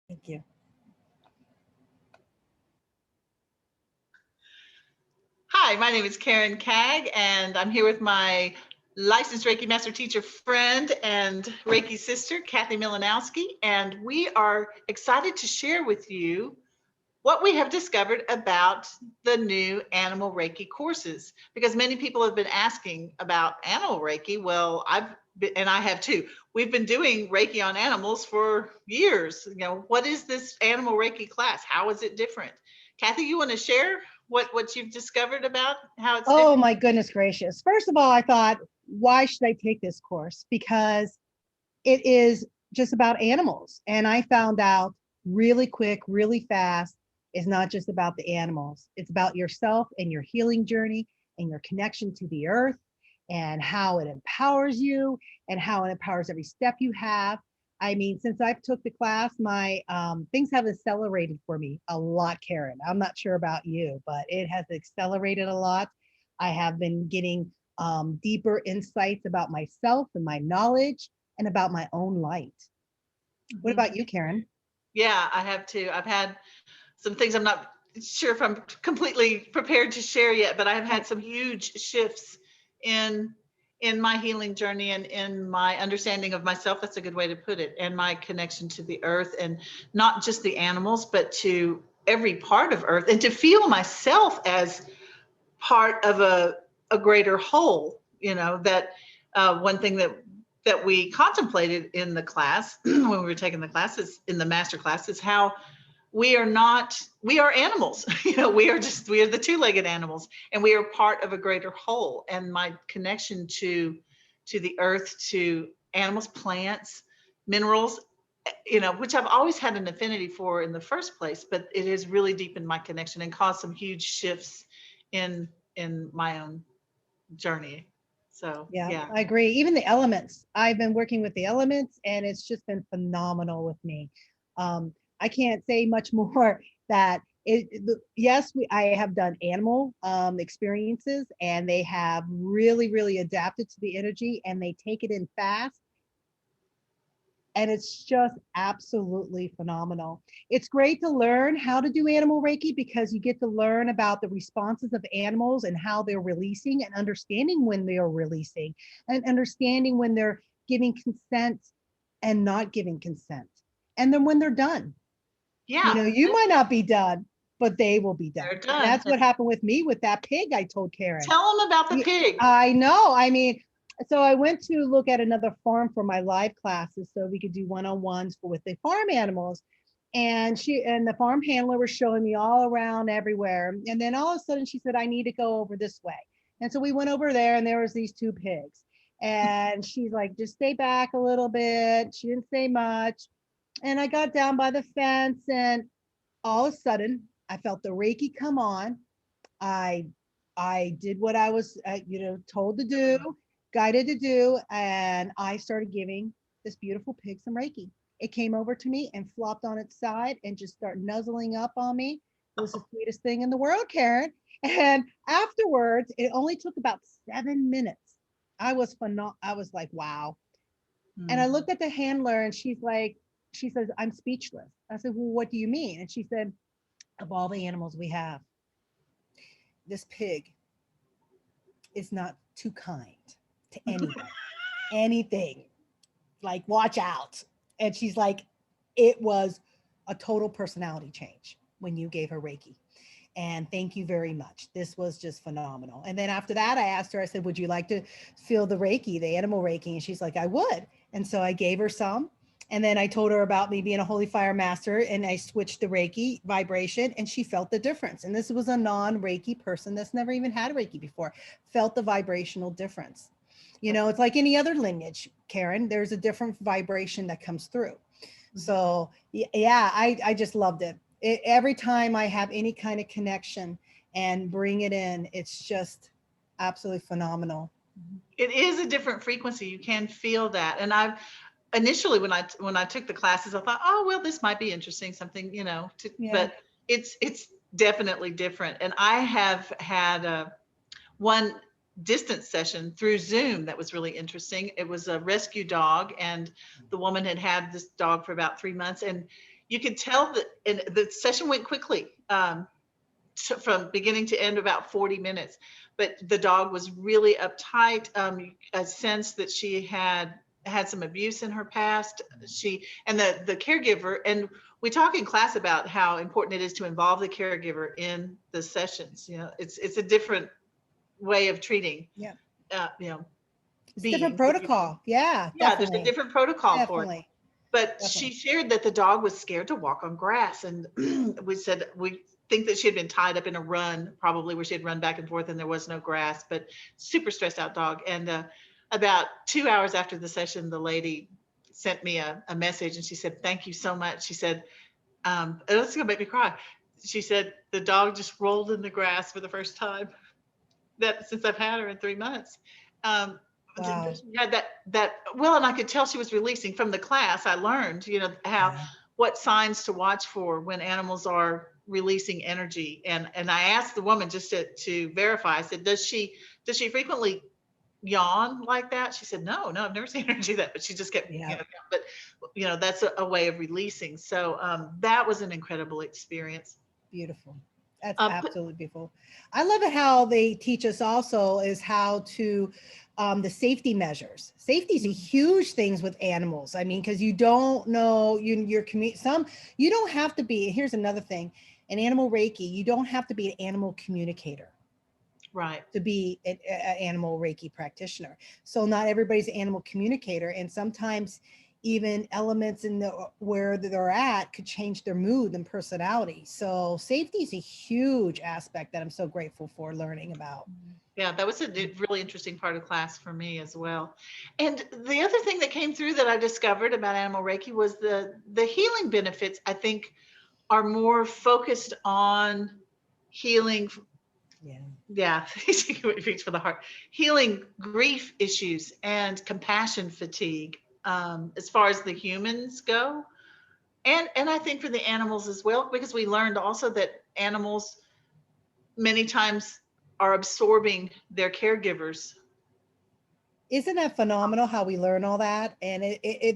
Thank you. Hi, my name is Karen Kag, and I'm here with my licensed Reiki Master Teacher friend and Reiki sister, Kathy Milanowski, and we are excited to share with you what we have discovered about the new animal Reiki courses, because many people have been asking about animal Reiki. Well, and I have too. We've been doing Reiki on animals for years. What is this animal Reiki class? How is it different? Kathy, you want to share what you've discovered about how it's Oh different? my goodness gracious. First of all, I thought, why should I take this course? Because it is just about animals. And I found out really quick, really fast, it's not just about the animals. It's about yourself and your healing journey and your connection to the earth and how it empowers you and how it empowers every step you have. I mean, since I've took the class, my things have accelerated for me a lot, Karen. I'm not sure about you, but it has accelerated a lot. I have been getting deeper insights about myself and my knowledge and about my own light. What Mhm. about you, Karen? Yeah, I have too. I've had some things I'm not sure if I'm completely prepared to share yet, but I have had Right. some huge shifts in in my healing journey and in my understanding of myself. That's a good way to put it, and my connection to the earth, and not just the animals, but to every part of earth, and to feel myself as part of a greater whole. That one thing that we contemplated in the class when we were taking the classes in the master class is how we are animals. We are the two-legged animals, and we are part of a greater whole. And my connection to the earth, to animals, plants, minerals, which I've always had an affinity for in the first place, but it has really deepened my connection and caused some huge shifts in my own journey. So Yeah, yeah. I agree. Even the elements. I've been working with the elements and it's just been phenomenal with me. I can't say much more that yes, I have done animal experiences and they have really, really adapted to the energy and they take it in fast and it's just absolutely phenomenal. It's great to learn how to do animal Reiki because you get to learn about the responses of animals and how they're releasing and understanding when they are releasing and understanding when they're giving consent and not giving consent. And then when they're done, Yeah, you might not be done, but they will be done. they're And done. that's what happened with me with that pig I told Karen. Tell them about the Yeah, pig. I know. I mean, so I went to look at another farm for my live classes so we could do one-on-ones with the farm animals. And the farm handler was showing me all around everywhere. And then all of a sudden she said, I need to go over this way. And so we went over there and there was these two pigs. And she's like, just stay back a little bit. She didn't say much. And I got down by the fence and all of a sudden I felt the Reiki come on. I I did what I was told to do, guided to do, and I started giving this beautiful pig some Reiki. It came over to me and flopped on its side and just started nuzzling up on me. It was the sweetest thing in the world, Karen. And afterwards, it only took about 7 minutes. I was like, wow. And I Mm. looked at the handler and she says, I'm speechless. I said, well, what do you mean? And she said, of all the animals we have, this pig is not too kind to anyone, anything. Like, watch out. And she's like, it was a total personality change when you gave her Reiki. And thank you very much. This was just phenomenal. And then after that, I asked her, I said, would you like to feel the Reiki, the animal Reiki? And she's like, I would. And so I gave her some. And then I told her about me being a holy fire master and I switched the Reiki vibration and she felt the difference. And this was a non Reiki person that's never even had Reiki before, felt the vibrational difference. It's like any other lineage, Karen, there's a different vibration that comes through. So yeah, I just loved Every time I have any kind of connection and bring it in, it's just absolutely phenomenal. It is a different frequency. You can feel that. And I've initially when I took the classes, I thought, oh well, this might be interesting, something, Yeah. but it's definitely different. And I have had one distance session through Zoom that was really interesting. It was a rescue dog, and the woman had had this dog for about 3 months, and you could tell that, and the session went quickly, from beginning to end, about 40 minutes. But the dog was really uptight. A sense that she had some abuse in her past. And the caregiver, and we talk in class about how important it is to involve the caregiver in the sessions. It's a different way of treating. Yeah. It's different protocol. Yeah, yeah, definitely. there's a different protocol Definitely. for it. But Definitely. she shared that the dog was scared to walk on grass. And we said, we think that she had been tied up in a run, probably where she had run back and forth and there was no grass, but super stressed out dog. And about 2 hours after the session, the lady sent me a message and she said, thank you so much. She said, it's gonna make me cry. She said, the dog just rolled in the grass for the first time since I've had her in 3 months. Wow. She had well, and I could tell she was releasing from the class. I learned, what signs to watch for when animals are releasing energy. And I asked the woman just to verify. I said, does she frequently yawn like that? She said, no, I've never seen her do that, but she just kept, Yeah. but that's a way of releasing. So that was an incredible experience. Beautiful. That's absolutely beautiful. I love it how they teach us also is how to the safety measures. Safety is a huge things with animals. I mean, because you don't know your community. You don't have to be. Here's another thing: an animal Reiki. You don't have to be an animal communicator, right, to be an animal Reiki practitioner. So not everybody's an animal communicator, and sometimes even elements in where they're at could change their mood and personality. So safety is a huge aspect that I'm so grateful for learning about. Yeah, that was a really interesting part of class for me as well. And the other thing that came through that I discovered about animal Reiki was the healing benefits, I think, are more focused on healing. Yeah, reach for the heart. Healing grief issues and compassion fatigue, as far as the humans go. And I think for the animals as well, because we learned also that animals many times are absorbing their caregivers. Isn't that phenomenal how we learn all that? And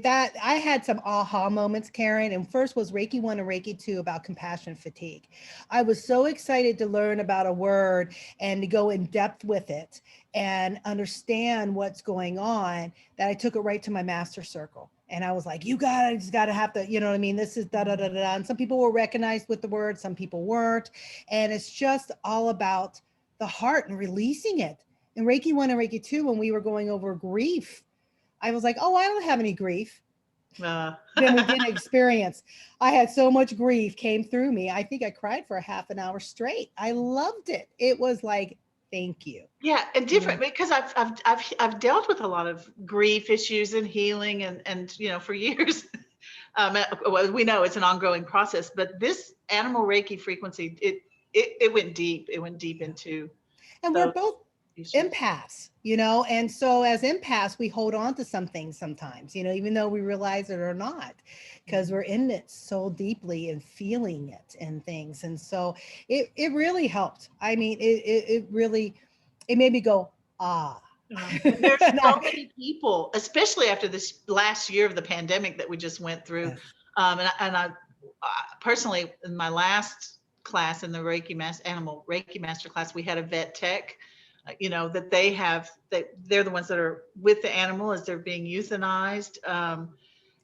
that I had some aha moments, Karen. And first was Reiki 1 and Reiki 2 about compassion fatigue. I was so excited to learn about a word and to go in depth with it and understand what's going on that I took it right to my master circle. And I was like, just gotta have to, you know what I mean? This is da da da da. And some people were recognized with the word, some people weren't. And it's just all about the heart and releasing it. In Reiki 1 and Reiki 2, when we were going over grief, I was like, oh, I don't have any grief. Then we didn't experience. I had so much grief came through me. I think I cried for a half an hour straight. I loved it. It was like, thank you. Yeah, and different because I've dealt with a lot of grief issues and healing and for years. Well, we know it's an ongoing process, but this animal Reiki frequency, it went deep. It went deep into. And we're both empaths, and so as empaths, we hold on to some things sometimes, even though we realize it or not, because we're in it so deeply and feeling it and things. And so it really helped. I mean, it really, it made me go, ah. There's so many people, especially after this last year of the pandemic that we just went through. Yes. And I personally, in my last class in the animal Reiki master class, we had a vet tech, that they're the ones that are with the animal as they're being euthanized.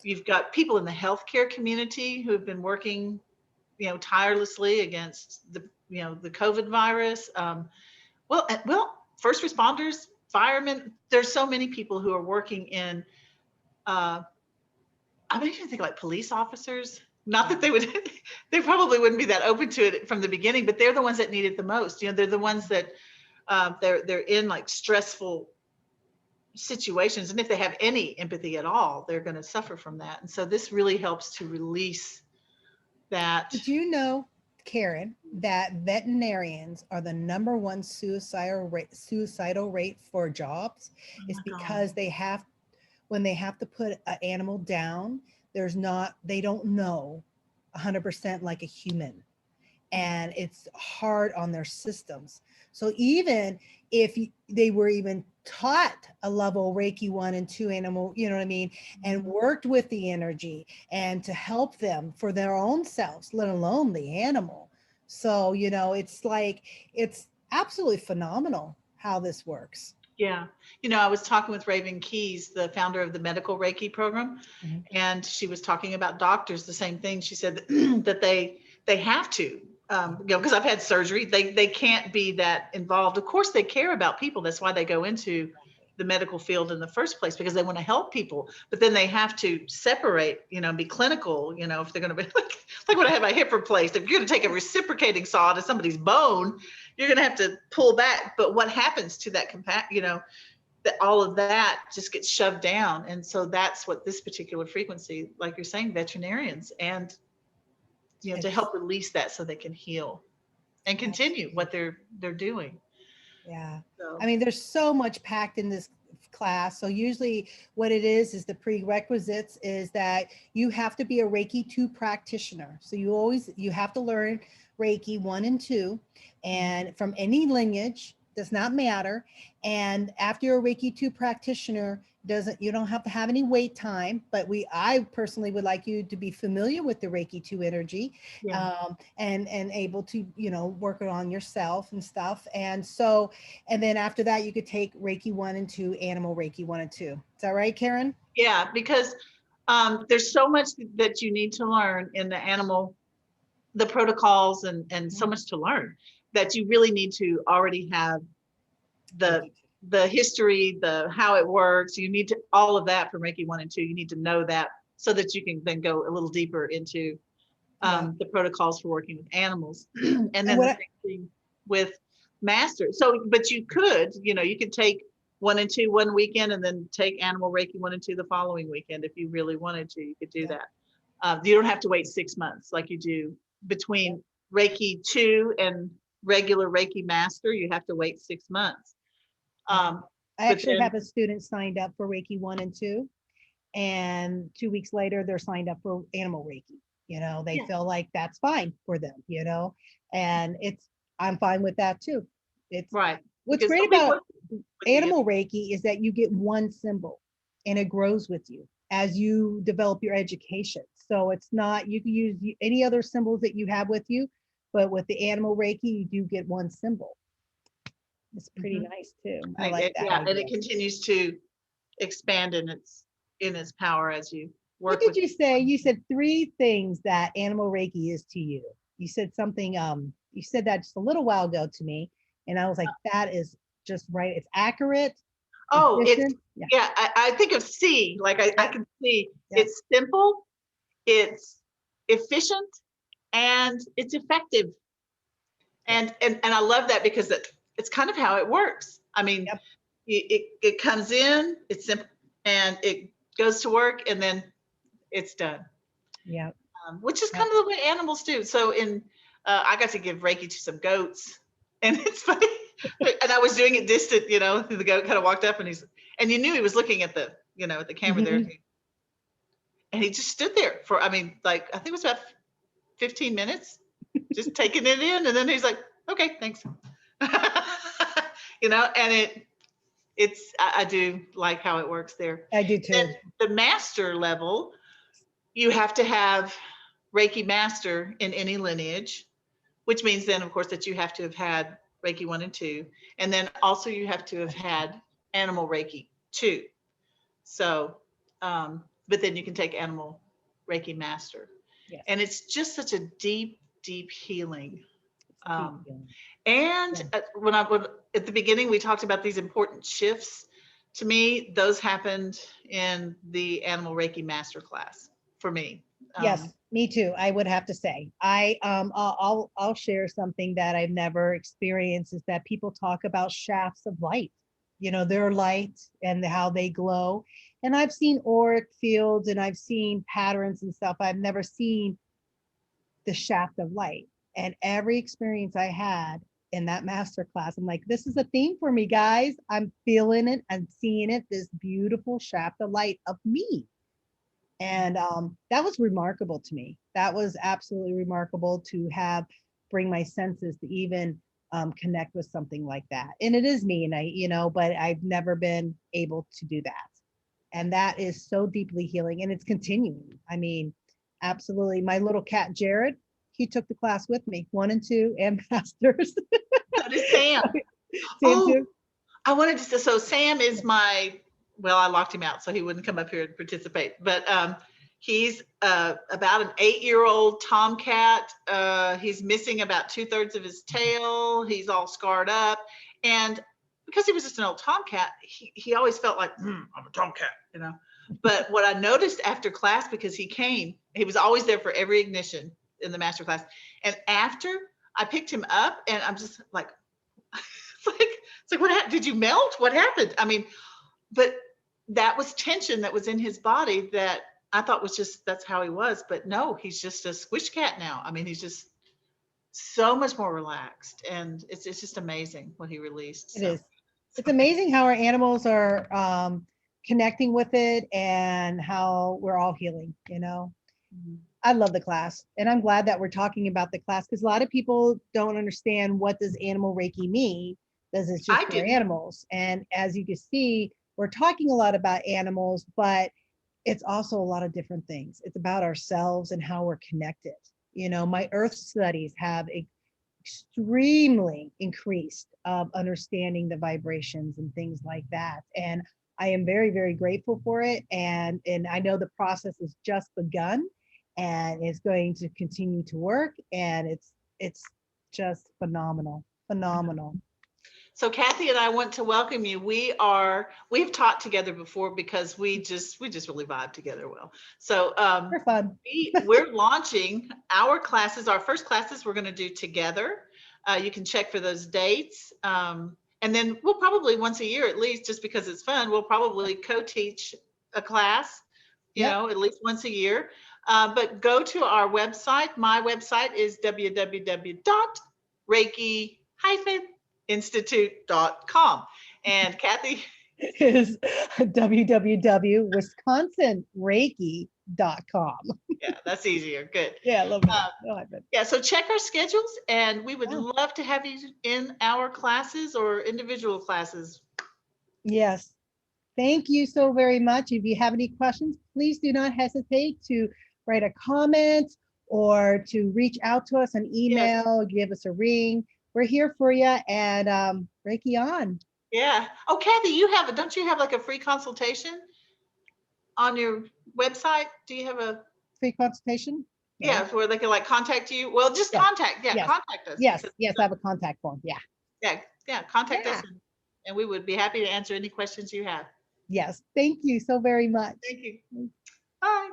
You've got people in the healthcare community who have been working, tirelessly against the COVID virus. First responders, firemen. There's so many people who are working in. I don't even think like police officers. Not that they probably wouldn't be that open to it from the beginning, but they're the ones that need it the most. They're the ones that they're in like stressful situations, and if they have any empathy at all, they're going to suffer from that. And so this really helps to release that. Did you know, Karen, that veterinarians are the #1 suicidal rate for jobs? It's because when they have to put an animal down, they don't know 100% like a human. and it's hard on their systems. So even if they were even taught a level Reiki 1 and 2 animal, you know what I mean, and worked with the energy and to help them for their own selves, let alone the animal. So, it's like, it's absolutely phenomenal how this works. Yeah. I was talking with Raven Keys, the founder of the medical Reiki program, Mhm. and she was talking about doctors, the same thing. She said that they have to, because I've had surgery. They can't be that involved. Of course, they care about people. That's why they go into the medical field in the first place, because they want to help people. But then they have to separate, be clinical, if they're going to be like when I had my hip replaced, if you're going to take a reciprocating saw to somebody's bone, you're going to have to pull back. But what happens to that that all of that just gets shoved down. And so that's what this particular frequency, like you're saying, veterinarians, and to It's help release that so they can heal and continue absolutely. what they're doing. Yeah. I So mean, there's so much packed in this class. So usually what it is the prerequisites is that you have to be a Reiki 2 practitioner. So you have to learn Reiki 1 and 2, and from any lineage, does not matter. And after you're a Reiki 2 practitioner, doesn't you don't have to have any wait time, but I personally would like you to be familiar with the Reiki 2 energy, yeah. and able to work it on yourself and stuff. And so, and then after that, you could take Reiki 1 and 2, animal Reiki 1 and 2. Is that right, Karen? Yeah, because there's so much that you need to learn in the animal, the protocols, and so much to learn that you really need to already have the Reiki 2. the history, the how it works. You need to all of that from Reiki 1 and 2. You need to know that so that you can then go a little deeper into Yeah. the protocols for working with animals. And And then the what same thing with master. So, but you could take 1 and 2 one weekend and then take animal Reiki 1 and 2 the following weekend. If you really wanted to, you could do yeah, that. You don't have to wait 6 months like you do yeah. between Reiki 2 and regular Reiki master. You have to wait 6 months. Yeah. Um, I but actually then, have a student signed up for Reiki 1 and 2, and 2 weeks later, they're signed up for animal Reiki. They yeah, feel like that's fine for them, and I'm fine with that too. It's right. what's Because great they'll be about working with you. animal Reiki is that you get one symbol and it grows with you as you develop your education. So it's not, you can use any other symbols that you have with you, but with the animal Reiki, you do get one symbol. It's pretty Mhm. nice too. I And like that yeah, and idea. it continues to expand in its power as you What work did with. you say? You said 3 things that animal Reiki is to you. You said something, you said that just a little while ago to me. And I was like, that is just right. It's accurate, Oh, it's efficient. Yeah. yeah. I think of C, like I Yep. can see Yep. it's simple, it's efficient, and it's effective. Yes. And I love that because it's kind of how it works. I mean, Yep. it comes in, it's simple, and it goes to work, and then it's done. Yep. Which is kind Yep. of the way animals do. So I got to give Reiki to some goats, and it's funny. And I was doing it distant, the goat kind of walked up, and you knew he was looking at the camera there, Mhm. and he just stood there for, I mean, like I think it was about 15 minutes, just taking it in, and then he's like, okay, thanks. And I do like how it works there. I do Then too. the master level, you have to have Reiki master in any lineage, which means then, of course, that you have to have had Reiki 1 and 2. And then also you have to have had animal Reiki 2. So, but then you can take animal Reiki master. Yes. And it's just such a deep, deep healing. It's a deep Um, feeling. and Yeah. when at the beginning, we talked about these important shifts. To me, those happened in the animal Reiki master class for me. Yes, me too. I would have to say, I'll share something that I've never experienced is that people talk about shafts of light, their light and how they glow. And I've seen auric fields and I've seen patterns and stuff. I've never seen the shaft of light. And every experience I had in that master class, I'm like, this is a theme for me, guys. I'm feeling it. I'm seeing it, this beautiful shaft of light of me. And that was remarkable to me. That was absolutely remarkable to have bring my senses to even connect with something like that. And it is me, and but I've never been able to do that. And that is so deeply healing, and it's continuing. I mean, absolutely. My little cat, Jared, he took the class with me, 1 and 2, and masters. So does Sam. Sam Oh, too? I wanted to say, so Sam is well, I locked him out so he wouldn't come up here and participate, but he's about an 8-year-old tomcat. He's missing about 2/3 of his tail. He's all scarred up. And because he was just an old tomcat, he always felt like, I'm a tomcat, But what I noticed after class, because he was always there for every ignition in the master class. And after I picked him up, and I'm just like, it's like, what happened? Did you melt? What happened? I mean, but that was tension that was in his body that I thought was just, that's how he was. But no, he's just a squish cat now. I mean, he's just so much more relaxed, and it's just amazing what he released. It is. It's amazing how our animals are connecting with it, and how we're all healing, Mhm. I love the class, and I'm glad that we're talking about the class, because a lot of people don't understand, what does animal Reiki mean? Does it just I for didn't. animals? And as you can see, we're talking a lot about animals, but it's also a lot of different things. It's about ourselves and how we're connected. My earth studies have extremely increased of understanding the vibrations and things like that. And I am very, very grateful for it. And I know the process has just begun, and it's going to continue to work. And it's just phenomenal, phenomenal. So Kathy and I want to welcome you. We've taught together before because we just really vibe together well. So For fun. we're launching our classes. Our first classes we're going to do together. You can check for those dates. And then we'll probably once a year at least, just because it's fun, we'll probably co-teach a class, Yep. at least once a year. But go to our website. My website is www.reiki-institute.com. And Kathy Is www.wisconsinreiki.com. Yeah, that's easier. Good. Yeah, I love that. Yeah, so check our schedules, and we would Yeah. love to have you in our classes or individual classes. Yes. Thank you so very much. If you have any questions, please do not hesitate to write a comment or to reach out to us on email, give us a ring. We're here for you, and Reiki on. Yeah. Oh, Kathy, don't you have like a free consultation on your website? Do you have a Free consultation? No. Yeah, where they can like contact you? Well, just Yes. contact Yes. us. Yes, I have a contact form. Yeah. Yeah, contact us, Yeah. and we would be happy to answer any questions you have. Yes. Thank you so very much. Thank you. Bye.